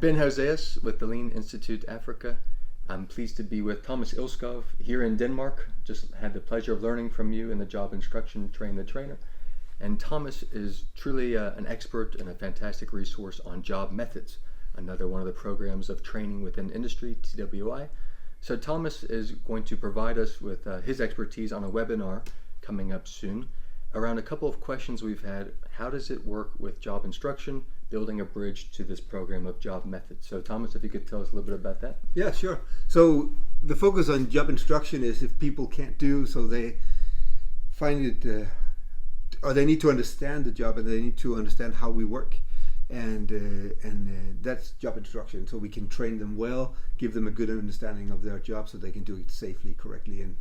Ben Hoseas with the Lean Institute Africa. I'm pleased to be with Thomas Ilskov here in Denmark. Just had the pleasure of learning from you in the job instruction Train the Trainer. And Thomas is truly an expert and a fantastic resource on job methods, another one of the programs of training within industry, TWI. So Thomas is going to provide us with his expertise on a webinar coming up soon around a couple of questions we've had. How does it work with job instruction, building a bridge to this program of job methods? So Thomas, if you could tell us a little bit about that. Yeah, sure. So the focus on job instruction is if people can't do, so they find it, or they need to understand the job and they need to understand how we work. And that's job instruction. So we can train them well, give them a good understanding of their job so they can do it safely, correctly, and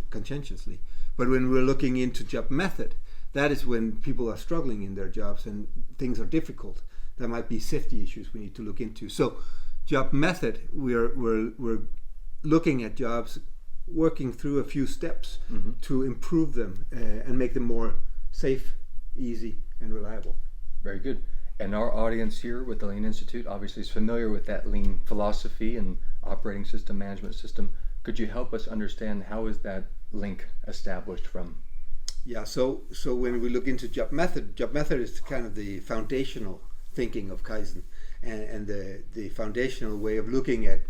conscientiously. But when we're looking into job method, that is when people are struggling in their jobs and things are difficult. There might be safety issues we need to look into. So job method, we're looking at jobs, working through a few steps to improve them and make them more safe, easy, and reliable. Very good. And our audience here with the Lean Institute obviously is familiar with that Lean philosophy and operating system, management system. Could you help us understand how is that link established from? Yeah, so when we look into job method is kind of the foundational thinking of Kaizen and the foundational way of looking at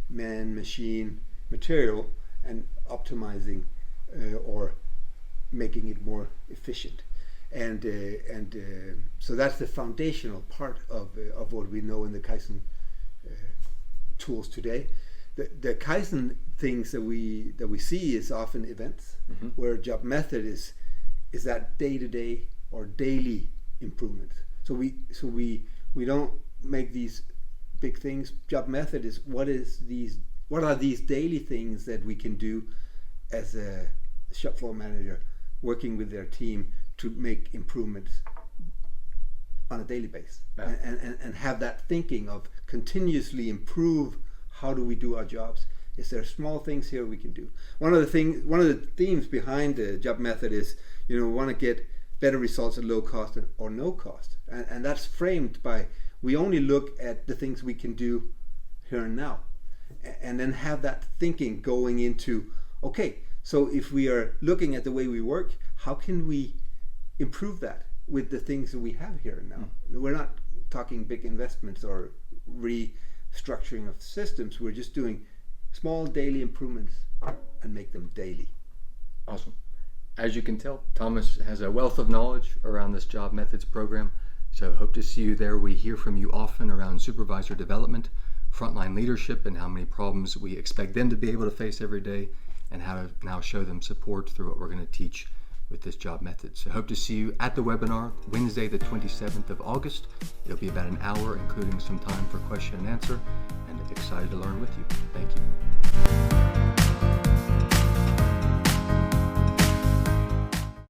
man, machine, material and optimizing or making it more efficient. And so that's the foundational part of what we know in the Kaizen tools today. The Kaizen things that we see is often events, where job method is that day-to-day or daily improvement. So we don't make these big things. Job method is what are these daily things that we can do as a shop floor manager working with their team to make improvements on a daily basis, and have that thinking of continuously improve. How do we do our jobs? Is there small things here we can do? One of the themes behind the job method is, we want to get better results at low cost or no cost, and that's framed by we only look at the things we can do here and now, and then have that thinking going into, okay, so if we are looking at the way we work, how can we improve that with the things that we have here and now? We're not talking big investments or restructuring of systems. We're just doing small daily improvements and make them daily. Awesome. As you can tell, Thomas has a wealth of knowledge around this job methods program. So hope to see you there. We hear from you often around supervisor development, frontline leadership, and how many problems we expect them to be able to face every day, and how to now show them support through what we're going to teach with this job method. So hope to see you at the webinar Wednesday the 27th of August. It'll be about an hour, including some time for question and answer, and excited to learn with you. Thank you.